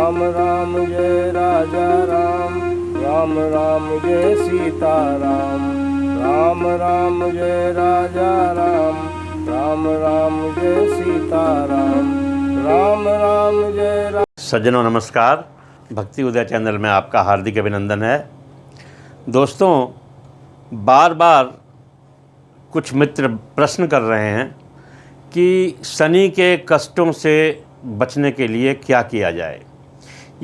राम राम जय राजा राम, राम राम जय सीता राम, राम राम जय राजा राम, राम राम जय सीता राम, राम राम जय राम। सज्जनों नमस्कार, भक्ति उदय चैनल में आपका हार्दिक अभिनंदन है। दोस्तों, बार बार कुछ मित्र प्रश्न कर रहे हैं कि शनि के कष्टों से बचने के लिए क्या किया जाए।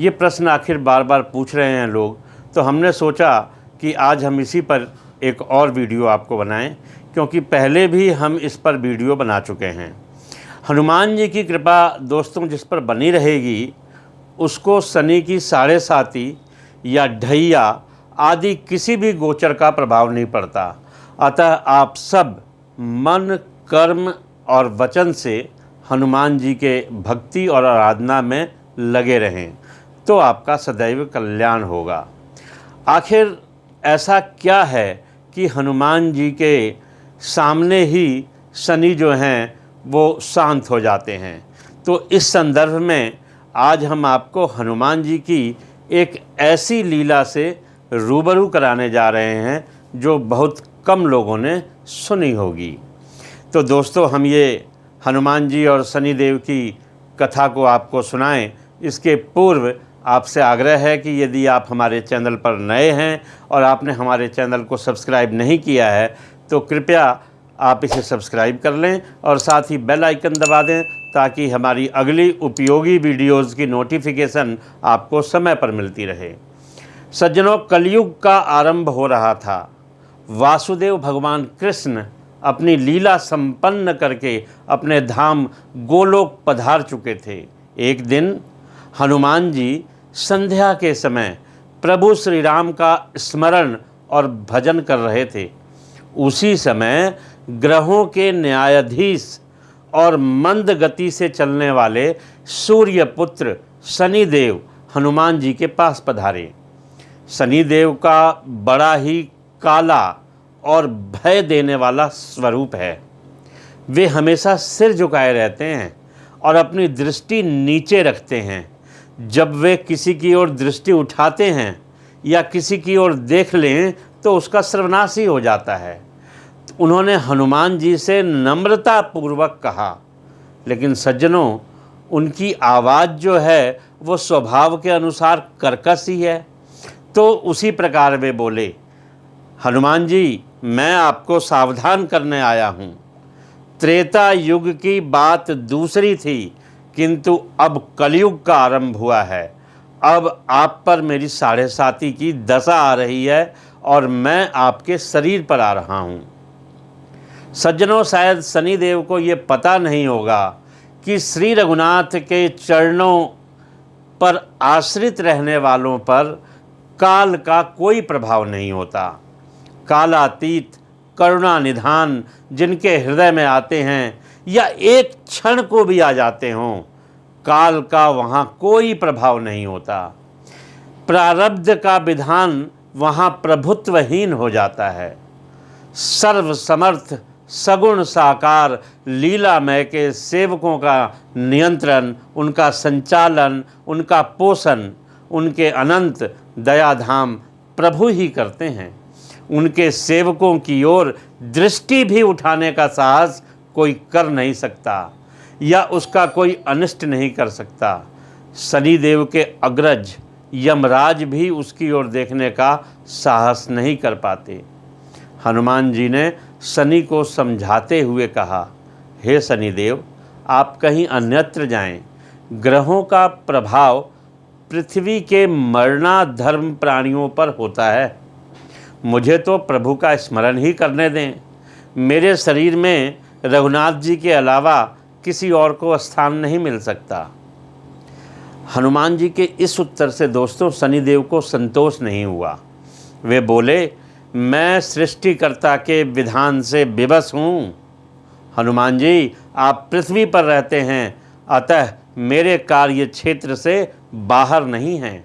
ये प्रश्न आखिर बार बार पूछ रहे हैं लोग, तो हमने सोचा कि आज हम इसी पर एक और वीडियो आपको बनाएं, क्योंकि पहले भी हम इस पर वीडियो बना चुके हैं। हनुमान जी की कृपा दोस्तों जिस पर बनी रहेगी, उसको शनि की साढ़े साती या ढैया आदि किसी भी गोचर का प्रभाव नहीं पड़ता। अतः आप सब मन, कर्म और वचन से हनुमान जी के भक्ति और आराधना में लगे रहें, तो आपका सदैव कल्याण होगा। आखिर ऐसा क्या है कि हनुमान जी के सामने ही शनि जो हैं वो शांत हो जाते हैं। तो इस संदर्भ में आज हम आपको हनुमान जी की एक ऐसी लीला से रूबरू कराने जा रहे हैं जो बहुत कम लोगों ने सुनी होगी। तो दोस्तों, हम ये हनुमान जी और शनिदेव की कथा को आपको सुनाएं, इसके पूर्व आपसे आग्रह है कि यदि आप हमारे चैनल पर नए हैं और आपने हमारे चैनल को सब्सक्राइब नहीं किया है, तो कृपया आप इसे सब्सक्राइब कर लें और साथ ही बेल आइकन दबा दें, ताकि हमारी अगली उपयोगी वीडियोज़ की नोटिफिकेशन आपको समय पर मिलती रहे। सज्जनों, कलयुग का आरंभ हो रहा था। वासुदेव भगवान कृष्ण अपनी लीला संपन्न करके अपने धाम गोलोक पधार चुके थे। एक दिन हनुमान जी संध्या के समय प्रभु श्री राम का स्मरण और भजन कर रहे थे। उसी समय ग्रहों के न्यायाधीश और मंद गति से चलने वाले सूर्यपुत्र शनिदेव हनुमान जी के पास पधारे। शनिदेव का बड़ा ही काला और भय देने वाला स्वरूप है। वे हमेशा सिर झुकाए रहते हैं और अपनी दृष्टि नीचे रखते हैं। जब वे किसी की ओर दृष्टि उठाते हैं या किसी की ओर देख लें तो उसका सर्वनाश ही हो जाता है। उन्होंने हनुमान जी से नम्रता पूर्वक कहा, लेकिन सज्जनों, उनकी आवाज़ जो है वो स्वभाव के अनुसार कर्कश ही है। तो उसी प्रकार वे बोले, हनुमान जी, मैं आपको सावधान करने आया हूँ। त्रेता युग की बात दूसरी थी, किंतु अब कलयुग का आरंभ हुआ है। अब आप पर मेरी साढ़े साती की दशा आ रही है और मैं आपके शरीर पर आ रहा हूँ। सज्जनों, शायद शनिदेव को ये पता नहीं होगा कि श्री रघुनाथ के चरणों पर आश्रित रहने वालों पर काल का कोई प्रभाव नहीं होता। कालातीत करुणा निधान जिनके हृदय में आते हैं या एक क्षण को भी आ जाते हों, काल का वहाँ कोई प्रभाव नहीं होता। प्रारब्ध का विधान वहाँ प्रभुत्वहीन हो जाता है। सर्वसमर्थ सगुण साकार लीलामय के सेवकों का नियंत्रण, उनका संचालन, उनका पोषण उनके अनंत दयाधाम प्रभु ही करते हैं। उनके सेवकों की ओर दृष्टि भी उठाने का साहस कोई कर नहीं सकता या उसका कोई अनिष्ट नहीं कर सकता। शनिदेव के अग्रज यमराज भी उसकी ओर देखने का साहस नहीं कर पाते। हनुमान जी ने शनि को समझाते हुए कहा, हे शनिदेव, आप कहीं अन्यत्र जाएं। ग्रहों का प्रभाव पृथ्वी के मरणाधर्म प्राणियों पर होता है। मुझे तो प्रभु का स्मरण ही करने दें। मेरे शरीर में रघुनाथ जी के अलावा किसी और को स्थान नहीं मिल सकता। हनुमान जी के इस उत्तर से दोस्तों शनिदेव को संतोष नहीं हुआ। वे बोले, मैं सृष्टिकर्ता के विधान से विवश हूँ। हनुमान जी, आप पृथ्वी पर रहते हैं, अतः मेरे कार्य क्षेत्र से बाहर नहीं हैं।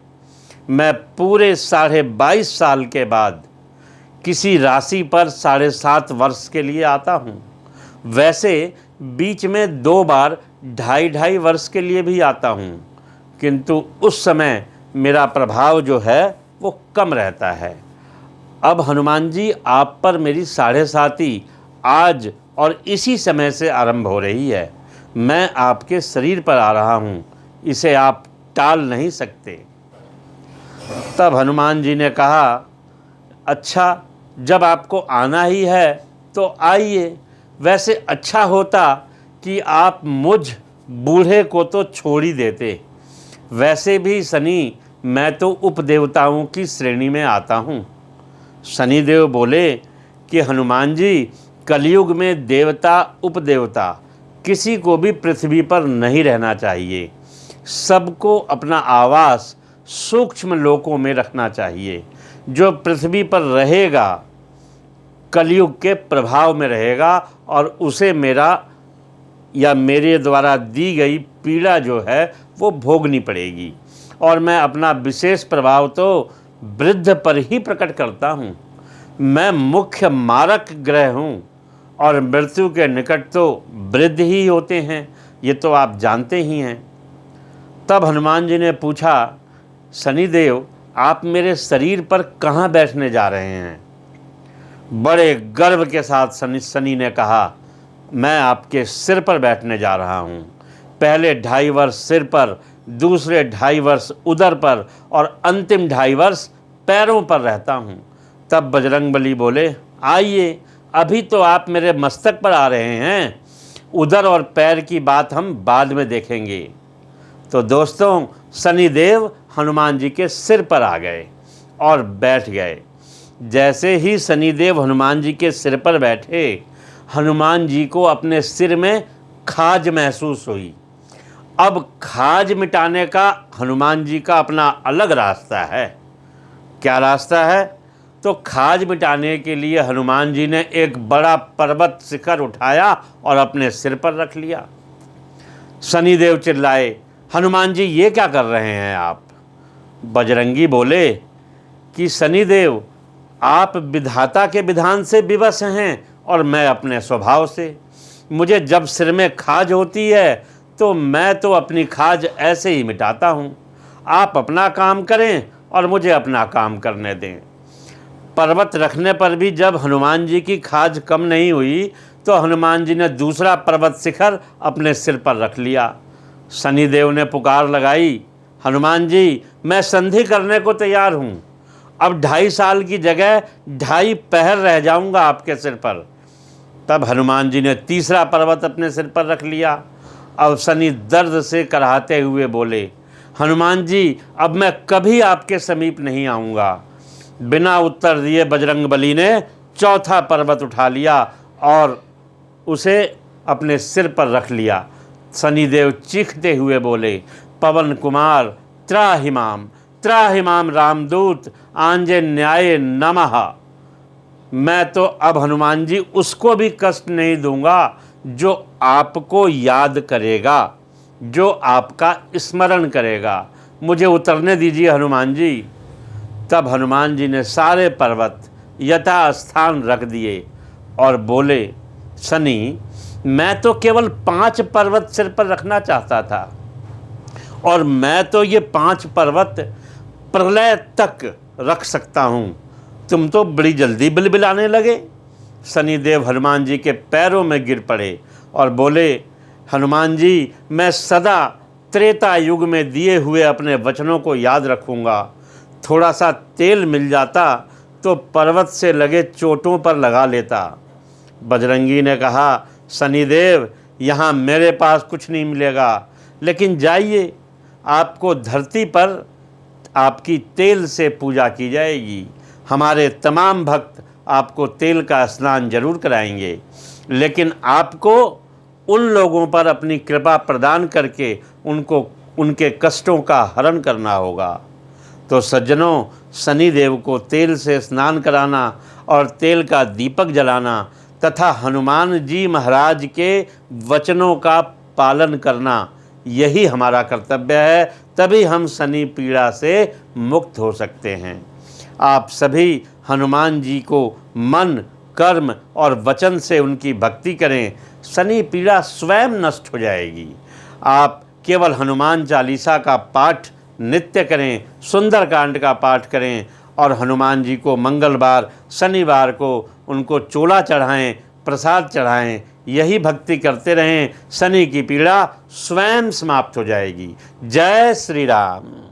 मैं पूरे 22.5 साल के बाद किसी राशि पर 7.5 वर्ष के लिए आता हूँ। वैसे बीच में 2 बार 2.5 वर्ष के लिए भी आता हूँ, किंतु उस समय मेरा प्रभाव जो है वो कम रहता है। अब हनुमान जी आप पर मेरी 7.5 आज और इसी समय से आरंभ हो रही है। मैं आपके शरीर पर आ रहा हूँ, इसे आप टाल नहीं सकते। तब हनुमान जी ने कहा, अच्छा जब आपको आना ही है तो आइए। वैसे अच्छा होता कि आप मुझ बूढ़े को तो छोड़ ही देते। वैसे भी शनि, मैं तो उपदेवताओं की श्रेणी में आता हूँ। शनिदेव बोले कि हनुमान जी, कलयुग में देवता उपदेवता किसी को भी पृथ्वी पर नहीं रहना चाहिए। सबको अपना आवास सूक्ष्म लोकों में रखना चाहिए। जो पृथ्वी पर रहेगा कलयुग के प्रभाव में रहेगा और उसे मेरा या मेरे द्वारा दी गई पीड़ा जो है वो भोगनी पड़ेगी। और मैं अपना विशेष प्रभाव तो वृद्ध पर ही प्रकट करता हूँ। मैं मुख्य मारक ग्रह हूँ और मृत्यु के निकट तो वृद्ध ही होते हैं, ये तो आप जानते ही हैं। तब हनुमान जी ने पूछा, शनिदेव आप मेरे शरीर पर कहाँ बैठने जा रहे हैं? बड़े गर्व के साथ शनि ने कहा, मैं आपके सिर पर बैठने जा रहा हूँ। पहले 2.5 वर्ष सिर पर, दूसरे 2.5 वर्ष उदर पर और अंतिम 2.5 वर्ष पैरों पर रहता हूँ। तब बजरंगबली बोले, आइए, अभी तो आप मेरे मस्तक पर आ रहे हैं, उदर और पैर की बात हम बाद में देखेंगे। तो दोस्तों, शनिदेव हनुमान जी के सिर पर आ गए और बैठ गए। जैसे ही शनिदेव हनुमान जी के सिर पर बैठे, हनुमान जी को अपने सिर में खाज महसूस हुई। अब खाज मिटाने का हनुमान जी का अपना अलग रास्ता है। क्या रास्ता है? तो खाज मिटाने के लिए हनुमान जी ने एक बड़ा पर्वत शिखर उठाया और अपने सिर पर रख लिया। शनिदेव चिल्लाए, हनुमान जी ये क्या कर रहे हैं आप? बजरंगी बोले कि शनिदेव, आप विधाता के विधान से विवश हैं और मैं अपने स्वभाव से। मुझे जब सिर में खाज होती है तो मैं तो अपनी खाज ऐसे ही मिटाता हूँ। आप अपना काम करें और मुझे अपना काम करने दें। पर्वत रखने पर भी जब हनुमान जी की खाज कम नहीं हुई तो हनुमान जी ने दूसरा पर्वत शिखर अपने सिर पर रख लिया। शनिदेव ने पुकार लगाई, हनुमान जी मैं संधि करने को तैयार हूँ। अब 2.5 साल की जगह 2.5 पहर रह जाऊँगा आपके सिर पर। तब हनुमान जी ने तीसरा पर्वत अपने सिर पर रख लिया। अब शनि दर्द से कराहते हुए बोले, हनुमान जी अब मैं कभी आपके समीप नहीं आऊँगा। बिना उत्तर दिए बजरंगबली ने चौथा पर्वत उठा लिया और उसे अपने सिर पर रख लिया। शनिदेव चीखते हुए बोले, पवन कुमार त्राहिमाम त्राहिमाम रामदूत आंजनेयाय नमः। मैं तो अब हनुमान जी उसको भी कष्ट नहीं दूंगा जो आपको याद करेगा, जो आपका स्मरण करेगा। मुझे उतरने दीजिए हनुमान जी। तब हनुमान जी ने सारे पर्वत यथास्थान रख दिए और बोले, शनि मैं तो केवल 5 पर्वत सिर पर रखना चाहता था और मैं तो ये 5 पर्वत प्रलय तक रख सकता हूँ। तुम तो बड़ी जल्दी बिलबिलाने लगे। शनिदेव हनुमान जी के पैरों में गिर पड़े और बोले, हनुमान जी मैं सदा त्रेता युग में दिए हुए अपने वचनों को याद रखूँगा। थोड़ा सा तेल मिल जाता तो पर्वत से लगे चोटों पर लगा लेता। बजरंगी ने कहा, शनिदेव यहाँ मेरे पास कुछ नहीं मिलेगा, लेकिन जाइए, आपको धरती पर आपकी तेल से पूजा की जाएगी। हमारे तमाम भक्त आपको तेल का स्नान जरूर कराएंगे, लेकिन आपको उन लोगों पर अपनी कृपा प्रदान करके उनको उनके कष्टों का हरण करना होगा। तो सज्जनों, शनिदेव को तेल से स्नान कराना और तेल का दीपक जलाना तथा हनुमान जी महाराज के वचनों का पालन करना, यही हमारा कर्तव्य है। तभी हम शनि पीड़ा से मुक्त हो सकते हैं। आप सभी हनुमान जी को मन, कर्म और वचन से उनकी भक्ति करें। शनि पीड़ा स्वयं नष्ट हो जाएगी। आप केवल हनुमान चालीसा का पाठ नित्य करें, सुंदरकांड का पाठ करें और हनुमान जी को मंगलवार शनिवार को उनको चोला चढ़ाएं, प्रसाद चढ़ाएं। यही भक्ति करते रहें, शनि की पीड़ा स्वयं समाप्त हो जाएगी। जय श्री राम।